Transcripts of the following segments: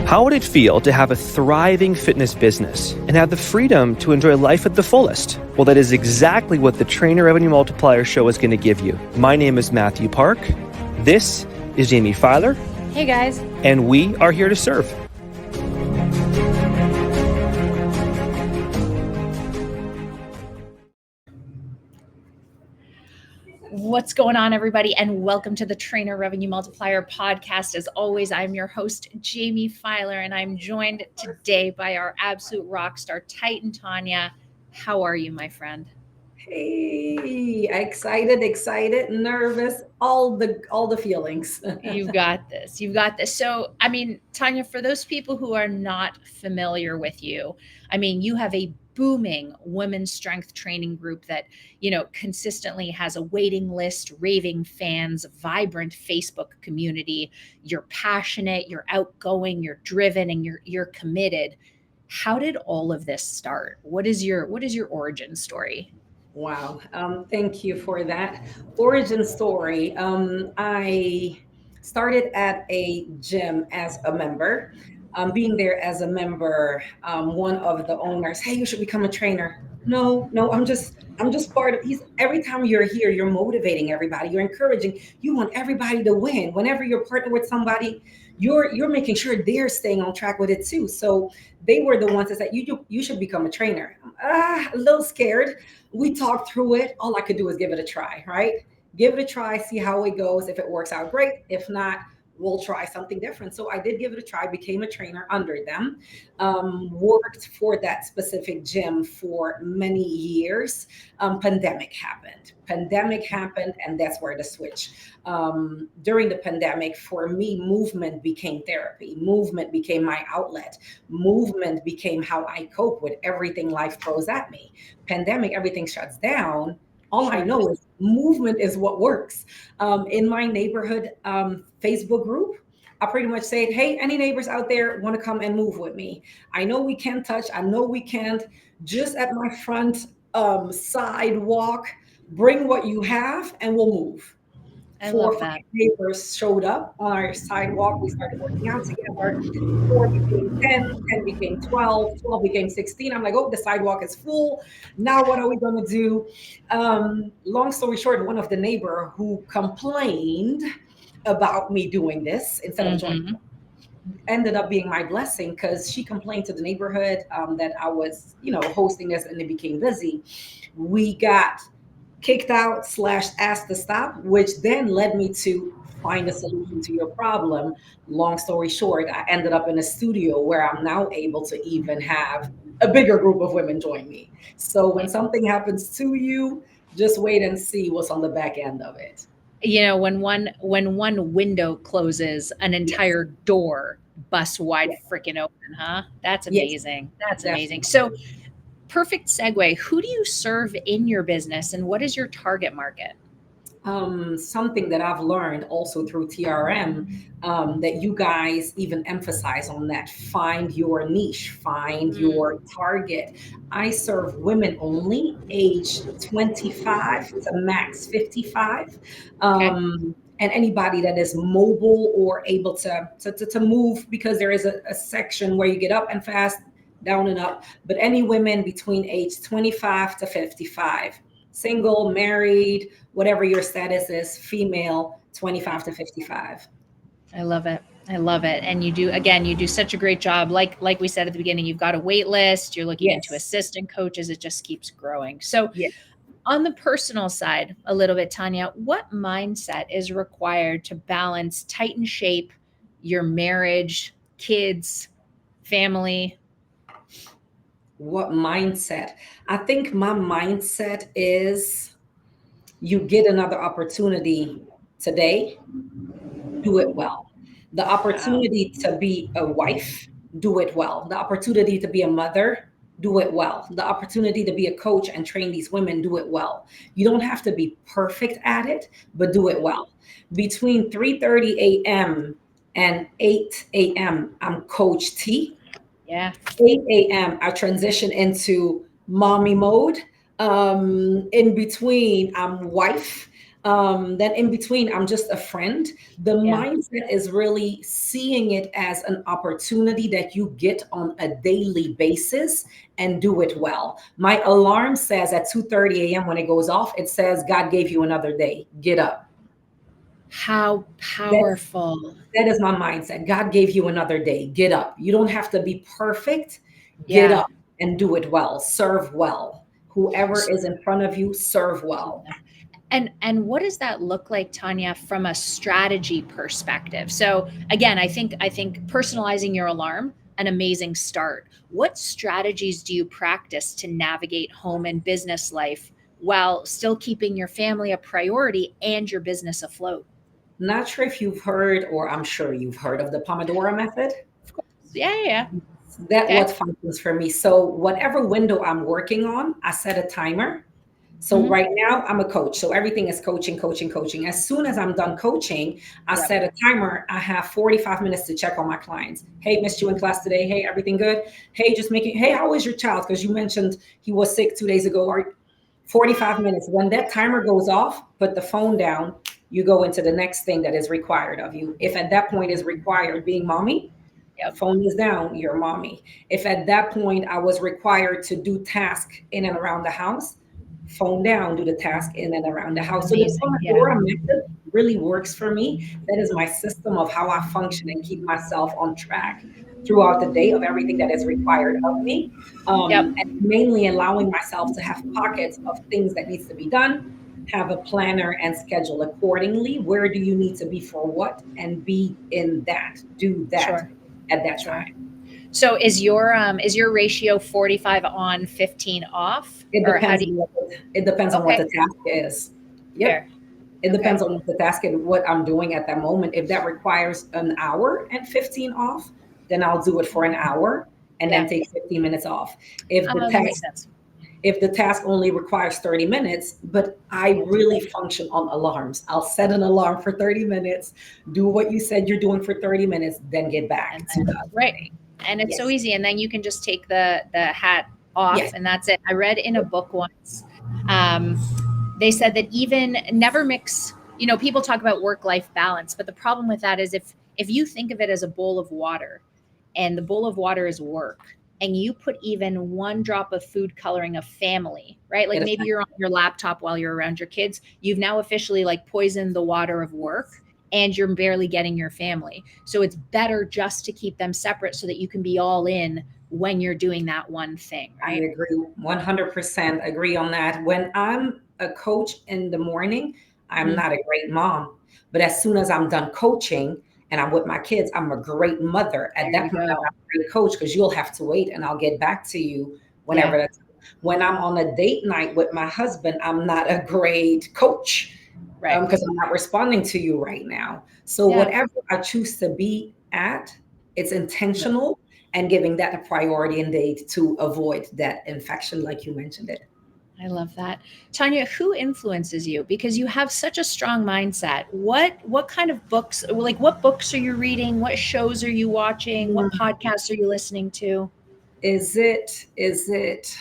How would it feel to have a thriving fitness business and have the freedom to enjoy life at the fullest? Well, that is exactly what the Trainer Revenue Multiplier Show is going to give you. My name is Mathew Park. This is Jaime Filer. Hey guys. And we are here to serve. What's going on, everybody? And welcome to the Trainer Revenue Multiplier podcast. As always, I'm your host, Jaime Filer, and I'm joined today by our absolute rock star, Titan Tania. How are you, my friend? Hey, excited, nervous, all the feelings. You've got this. So, Tania, for those people who are not familiar with you, you have a booming women's strength training group that, consistently has a waiting list, raving fans, vibrant Facebook community. You're passionate, you're outgoing, you're driven, and you're committed. How did all of this start? What is your origin story? Wow. Thank you for that origin story. I started at a gym as a member. Being there as a member, one of the owners, hey, you should become a trainer. No, I'm just part of. Every time you're here, you're motivating everybody. You're encouraging. You want everybody to win. Whenever you're partnered with somebody, you're making sure they're staying on track with it too. So they were the ones that said you should become a trainer. A little scared. We talked through it. All I could do is give it a try, right? Give it a try, see how it goes. If it works out, great. If not, we'll try something different. So I did give it a try, became a trainer under them, worked for that specific gym for many years. Pandemic happened, and that's where the switch. During the pandemic, for me, movement became therapy. Movement became my outlet. Movement became how I cope with everything life throws at me. Pandemic, everything shuts down. All I know is movement is what works. In my neighborhood Facebook group, I pretty much said, hey, any neighbors out there want to come and move with me? I know we can't touch. I know we can't. Just at my front sidewalk, bring what you have and we'll move. I Four love or that. five neighbors showed up on our sidewalk. We started working out together. 4 became 10, 10 became 12, 12 became 16. I'm like, oh, the sidewalk is full. Now what are we going to do? Long story short, one of the neighbor who complained about me doing this instead of joining ended up being my blessing, because she complained to the neighborhood that I was, hosting this, and it became busy. We got kicked out / asked to stop, which then led me to find a solution to your problem. Long story short, I ended up in a studio where I'm now able to even have a bigger group of women join me. So when something happens to you, just wait and see what's on the back end of it. When one window closes, an entire door busts wide freaking open, huh? That's amazing. Yes, That's amazing. definitely. So perfect segue. Who do you serve in your business, and what is your target market? Something that I've learned also through TRM, that you guys even emphasize on that. Find your niche, find your target. I serve women only, age 25 to max 55. And anybody that is mobile or able to move, because there is a section where you get up and fast, down and up, but any women between age 25 to 55. Single, married, whatever your status is, female, 25 to 55. I love it. And you do such a great job. Like we said at the beginning, you've got a wait list, you're looking into assistant coaches. It just keeps growing. So on the personal side, a little bit, Tania, what mindset is required to balance Titan shape, your marriage, kids, family? What mindset? I think my mindset is, you get another opportunity today, do it well. The opportunity to be a wife, do it well. The opportunity to be a mother, do it well. The opportunity to be a coach and train these women, do it well. You don't have to be perfect at it, but do it well. Between 3:30 a.m. and 8 a.m., I'm Coach T. 8 a.m., I transition into mommy mode. In between, I'm wife. Then in between, I'm just a friend. The Yeah. mindset is really seeing it as an opportunity that you get on a daily basis and do it well. My alarm says at 2:30 a.m. when it goes off, it says, God gave you another day. Get up. How That, powerful. that is my mindset. God gave you another day. Get up. You don't have to be perfect. Get Yeah. up and do it well. Serve well. Whoever is in front of you, serve well. And what does that look like, Tanya, from a strategy perspective? So again, I think personalizing your alarm, an amazing start. What strategies do you practice to navigate home and business life while still keeping your family a priority and your business afloat? Not sure if you've heard, or I'm sure you've heard of the Pomodoro method. Of course. Yeah, yeah, yeah. That Okay. what functions for me. So whatever window I'm working on, I set a timer. So Mhm. right now I'm a coach. So everything is coaching, coaching, coaching. As soon as I'm done coaching, I Yep. set a timer. I have 45 minutes to check on my clients. Hey, missed you in class today. Hey, everything good? Hey, just making, hey, how is your child? Because you mentioned he was sick 2 days ago. Or 45 minutes. When that timer goes off, put the phone down. You go into the next thing that is required of you. If at that point is required being mommy, Yep. phone is down, you're mommy. If at that point I was required to do task in and around the house, phone down, do the task in and around the house. So the Amazing. Yeah. Pomodoro method really works for me. That is my system of how I function and keep myself on track throughout the day of everything that is required of me. Yep. And mainly allowing myself to have pockets of things that needs to be done, have a planner and schedule accordingly. Where do you need to be for what? And be in that, do that Sure. at that Sure. time. So is your ratio 45 on, 15 off? It Or how depends do on you? what the Okay. task is. Yep. Fair. It Okay. depends on what the task and what I'm doing at that moment. If that requires an hour and 15 off, then I'll do it for an hour and then Yeah. take 15 minutes off. If the That makes task sense. if the task only requires 30 minutes, but I We'll do really it. function on alarms. I'll set an alarm for 30 minutes, do what you said you're doing for 30 minutes, then get And back to the then other right. thing. And it's so Yes. easy. And then you can just take the hat off Yes. and that's it. I read in a book once, um, they said that even never mix, people talk about work-life balance, but the problem with that is if you think of it as a bowl of water and the bowl of water is work and you put even one drop of food coloring of family, right? Like It maybe affects. you're on your laptop while you're around your kids, you've now officially like poisoned the water of work and you're barely getting your family. So it's better just to keep them separate so that you can be all in when you're doing that one thing, I right? agree, 100% agree on that. When I'm a coach in the morning, I'm Mhm. not a great mom. But as soon as I'm done coaching and I'm with my kids, I'm a great mother. At There that you point, I'm go. not a great coach because you'll have to wait and I'll get back to you Yeah. whenever that's. When I'm on a date night with my husband, I'm not a great coach Right. because I'm not responding to you right now. So Yeah. whatever I choose to be at, it's intentional and giving that a priority and date to avoid that infection, like you mentioned it. I love that. Tanya, who influences you? Because you have such a strong mindset. What kind of books, like what books are you reading? What shows are you watching? What podcasts are you listening to? Is it, is it,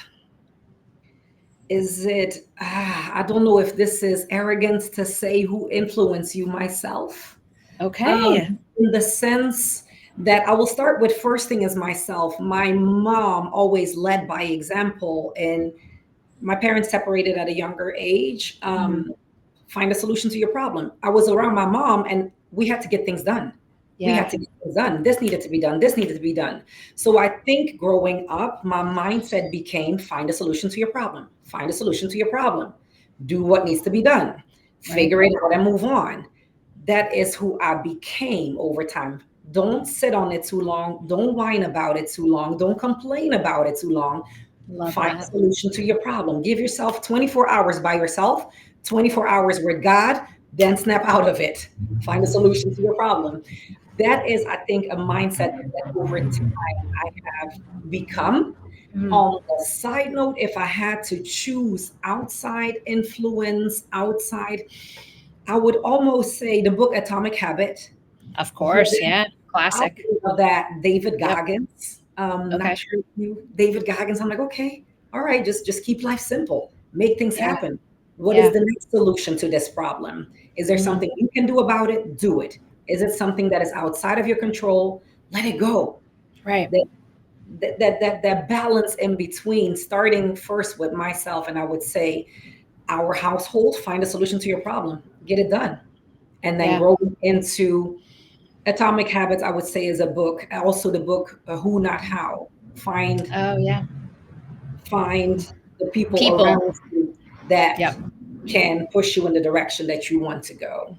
is it, I don't know if this is arrogance to say who influenced you myself. Okay. In the sense that I will start with first thing is myself. My mom always led by example, and my parents separated at a younger age. Mhm. Find a solution to your problem. I was around my mom and we had to get things done. We Yeah. had to get things done. This needed to be done. This needed to be done. So I think growing up, my mindset became find a solution to your problem. Find a solution to your problem. Do what needs to be done. Right. Figure it out and move on. That is who I became over time. Don't sit on it too long. Don't whine about it too long. Don't complain about it too long. Love Find a that. solution to your problem. Give yourself 24 hours by yourself, 24 hours with God, then snap out of it. Find a solution to your problem. That is, I think, a mindset that over time I have become. Mhm. On a side note, if I had to choose outside influence, outside, I would almost say the book Atomic Habit. Of But course. then Yeah. Classic. outside of that, David Yep. Goggins. Not Okay. sure if you, David Goggins. I'm like, okay, all right, just keep life simple, make things Yeah. happen. What is Yeah. the next solution to this problem? Is there Mhm. something you can do about it? Do it. Is it something that is outside of your control? Let it go. Right. That that balance in between, starting first with myself, and I would say our household, find a solution to your problem, get it done, and then Yeah. grow into Atomic Habits. I would say is a book. Also, the book Who Not How. Oh, yeah. Find the people People. around you that Yep. can push you in the direction that you want to go.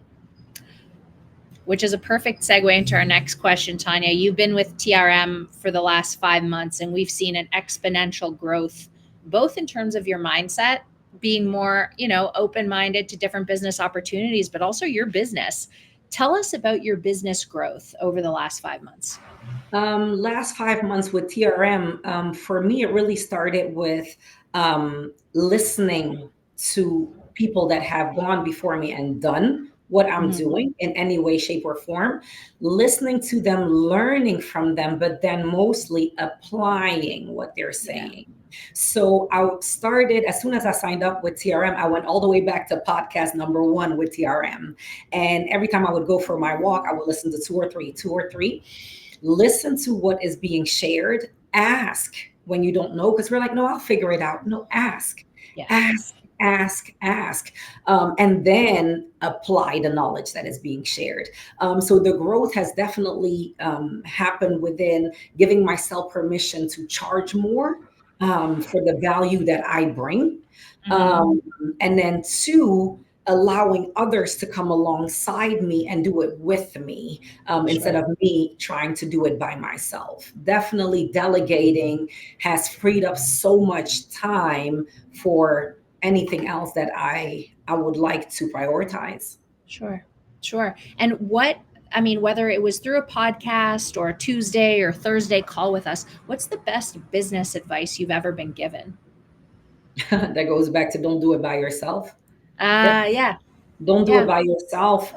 Which is a perfect segue into our next question, Tanya. You've been with TRM for the last 5 months, and we've seen an exponential growth, both in terms of your mindset, being more, open minded to different business opportunities, but also your business. Tell us about your business growth over the last 5 months. Last 5 months with TRM, for me, it really started with listening to people that have gone before me and done what I'm Mhm. doing in any way, shape, or form, listening to them, learning from them, but then mostly applying what they're Yeah. saying. So I started, as soon as I signed up with TRM, I went all the way back to podcast number one with TRM. And every time I would go for my walk, I would listen to two or three. Listen to what is being shared. Ask when you don't know, because we're like, no, I'll figure it out. No, ask, Yeah. ask, ask, and then apply the knowledge that is being shared. So the growth has definitely happened within giving myself permission to charge more for the value that I bring. Mhm. Um, and then two, allowing others to come alongside me and do it with me, instead Sure. of me trying to do it by myself. Definitely delegating has freed up so much time for anything else that I would like to prioritize. Sure. Sure. And whether it was through a podcast or a Tuesday or Thursday call with us, what's the best business advice you've ever been given? That goes back to don't do it by yourself. Yep. Yeah. Don't do it Yeah. by yourself.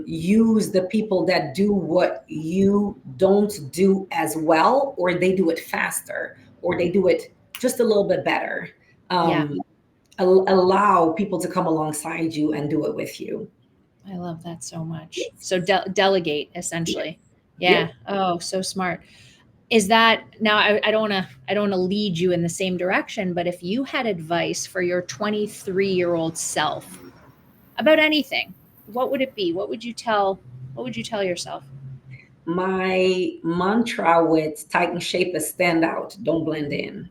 Use the people that do what you don't do as well, or they do it faster, or they do it just a little bit better. Yeah. Um, Allow people to come alongside you and do it with you. I love that so much. Yes. So delegate Yes. essentially. Yeah. Yep. Oh, so smart. Is that now I don't want to lead you in the same direction, but if you had advice for your 23-year-old self about anything, what would it be? What would you tell yourself? My mantra with Titan Shape is stand out, don't blend in.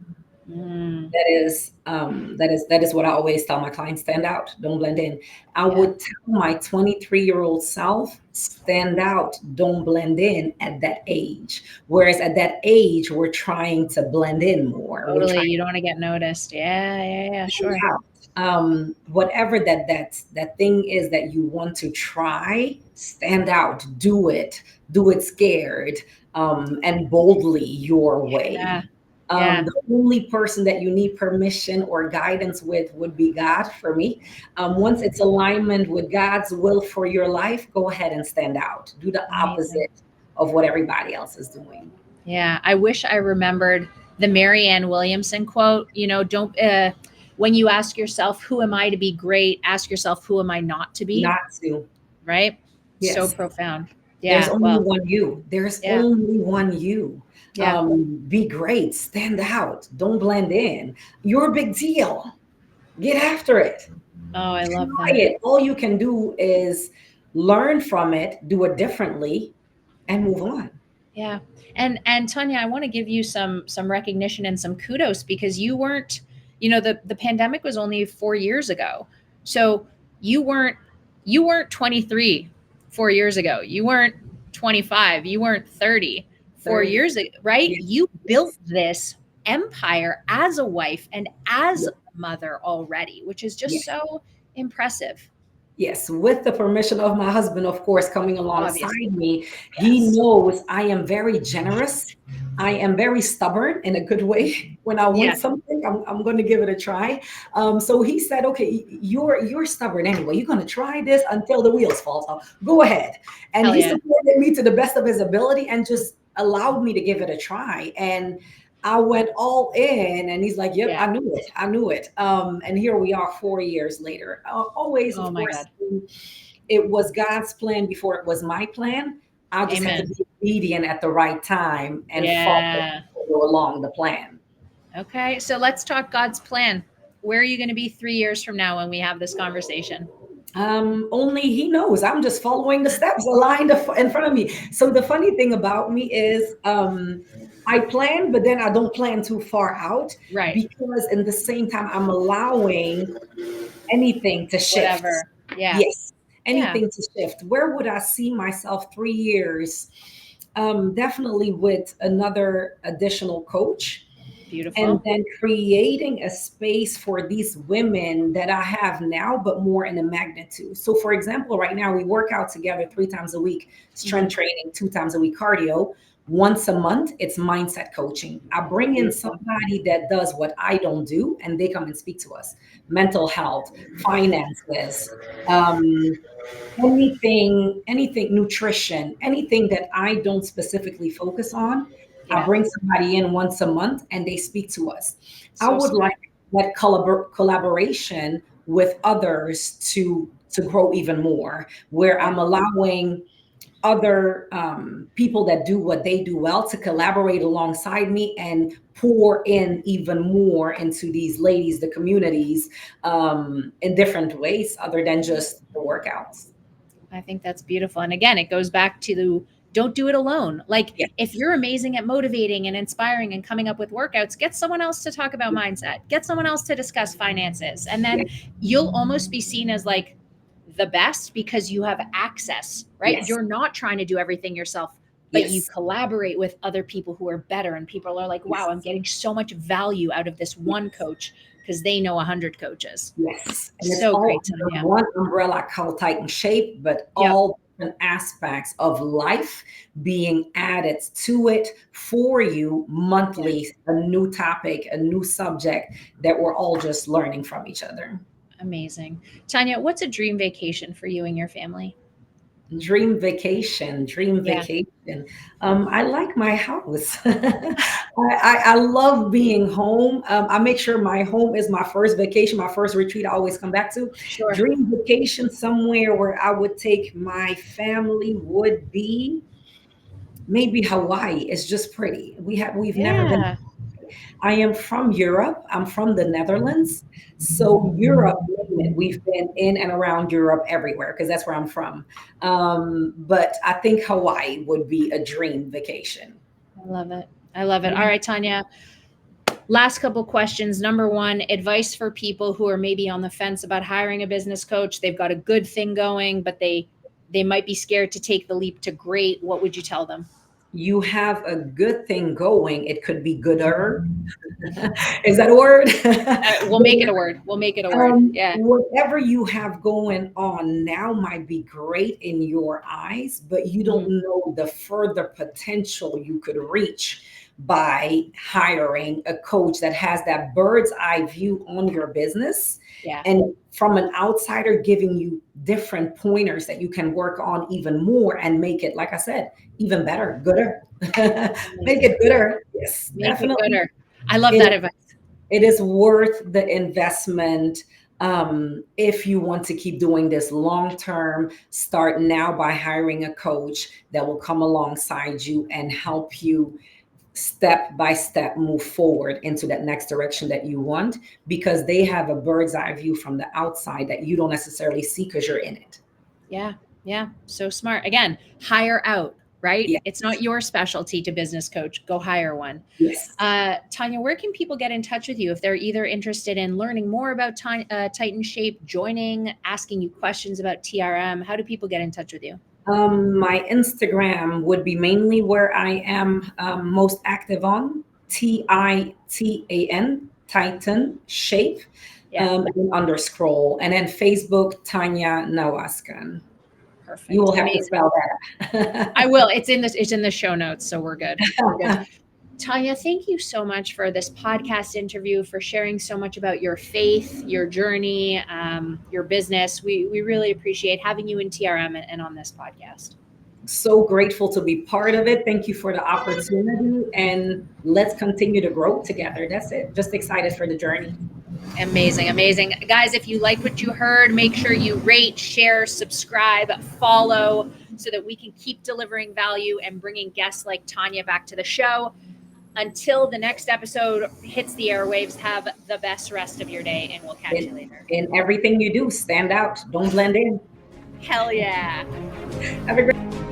Mm, That is what I always tell my clients: stand out, don't blend in. I yeah, would tell my 23-year-old self, stand out, don't blend in at that age. Whereas at that age, we're trying to blend in more. We're totally. trying You don't want to get noticed. Yeah, yeah, yeah, to stand sure. out. Whatever that thing is that you want to try, stand out, do it scared, and boldly your Yeah, way. yeah, The only person that you need permission or guidance with would be God for me. Once it's alignment with God's will for your life, go ahead and stand out. Do the amazing. opposite of what everybody else is doing. Yeah, I wish I remembered the Marianne Williamson quote. Don't when you ask yourself, "Who am I to be great?" Ask yourself, "Who am I not to be?" Not to. Right? So Yes. profound. There's Yeah. only Well. one you. There's Yeah. only one you. Yeah. Be great. Stand out. Don't blend in. You're a big deal. Get after it. Oh, I love Try that. it. All you can do is learn from it, do it differently, and move on. Yeah. And Tanya, I want to give you some recognition and some kudos because you weren't, the pandemic was only 4 years ago. So you weren't 23 4 years ago. You weren't 25. You weren't 30 4 30. years ago, right? Yes. You built Yes. this empire as a wife and as Yes. a mother already, which is just Yes. so impressive. Yes, with the permission of my husband, of course, coming Obviously. alongside me. He Yes. knows I am very generous. I am very stubborn in a good way. When I want Yeah. something, I'm going to give it a try. So he said, "Okay, you're stubborn anyway. You're going to try this until the wheels fall off. Go ahead." And Hell he yeah. supported me to the best of his ability and just allowed me to give it a try. And I went all in, and he's like, "Yep, Yeah. I knew it. I knew it." And here we are, 4 years later. Always, Oh of my course, God. it was God's plan before it was my plan. I just had to Amen. be obedient at the right time and follow Yeah. along the plan. Okay. So let's talk God's plan. Where are you going to be 3 years from now when we have this conversation? Only he knows. I'm just following the steps aligned in front of me. So the funny thing about me is, I plan, but then I don't plan too far out, Right. because in the same time I'm allowing anything to shift. Whatever. Yeah. Yes, Yeah. anything to shift. Where would I see myself 3 years? Definitely with another additional coach, and Beautiful. then creating a space for these women that I have now, but more in a magnitude. So, for example, right now we work out together 3 times a week, strength training, 2 times a week, cardio. Once a month, it's mindset coaching. I bring in Beautiful. somebody that does what I don't do, and they come and speak to us: mental health, finances, um, anything, nutrition, anything that I don't specifically focus on. I Yeah. bring somebody in once a month and they speak to us. I So would like smart. that collaboration with others to grow even more, where Yeah. I'm allowing other people that do what they do well to collaborate alongside me and pour in even more into these ladies, the communities, in different ways other than just the workouts. I think that's beautiful. And again, it goes back to the don't do it alone. Like Yeah. if you're amazing at motivating and inspiring and coming up with workouts, get someone else to talk about mindset, get someone else to discuss finances. And Yeah. then you'll almost be seen as like the best because you have access, right? Yes. You're not trying to do everything yourself, but you Yes. collaborate with other people who are better. And people are like, wow, I'm Yes. getting so much value out of this one Yes. coach because they know 100 coaches. Yes. And it's So all great, under Tanya. one umbrella called Titan Shape, but Yep. all different aspects of life being added to it for you Yeah. monthly, a new topic, a new subject that we're all just learning from each other. Amazing. Tanya, what's a dream vacation for you and your family? Dream vacation, dream Yeah, vacation. I like my house. I love being home. I make sure my home is my first vacation, my first retreat I always come back to. sure. Dream vacation somewhere where I would take my family would be maybe Hawaii. It's just pretty. We've never been. Yeah. I am from Europe. I'm from the Netherlands. So Europe, name it, we've been in and around Europe everywhere because that's where I'm from. But I think Hawaii would be a dream vacation. I love it. I love it. All right, Tanya. Last couple questions. Number one, advice for people who are maybe on the fence about hiring a business coach. They've got a good thing going, but they might be scared to take the leap to great. What would you tell them? You have a good thing going. It could be gooder. Is that a word? We'll make it a word. We'll make it a word. Yeah. Whatever you have going on now might be great in your eyes, but you don't Mhm. know the further potential you could reach by hiring a coach that has that bird's eye view on your business, Yeah. and from an outsider giving you different pointers that you can work on even more and make it, like I said, even better, gooder. Make Amazing. it gooder. Yes, Make it definitely. gooder. I love It that advice. it is worth the investment, if you want to keep doing this long term. Start now by hiring a coach that will come alongside you and help you step by step move forward into that next direction that you want, because they have a bird's eye view from the outside that you don't necessarily see because you're in it. Yeah. Yeah. So smart. Again, hire out, right? Yes. It's not your specialty to business coach. Go hire one. Yes. Tanya, where can people get in touch with you if they're either interested in learning more about Titan Shape, joining, asking you questions about TRM? How do people get in touch with you? My Instagram would be mainly where I am most active on, Titan, Titan Shape, Yeah, and underscroll. And then Facebook, Tania Nawazkhan. You perfect. will have to Amazing. spell that. I will. It's in the show notes, so we're good. We're good. Tanya, thank you so much for this podcast interview, for sharing so much about your faith, your journey, your business. We really appreciate having you in TRM and on this podcast. So grateful to be part of it. Thank you for the opportunity, and let's continue to grow together. That's it. Just excited for the journey. Amazing, amazing. Guys, if you like what you heard, make sure you rate, share, subscribe, follow so that we can keep delivering value and bringing guests like Tania back to the show. Until the next episode hits the airwaves, have the best rest of your day, and we'll catch you later. In everything you do, stand out. Don't blend in. Hell yeah. Have a great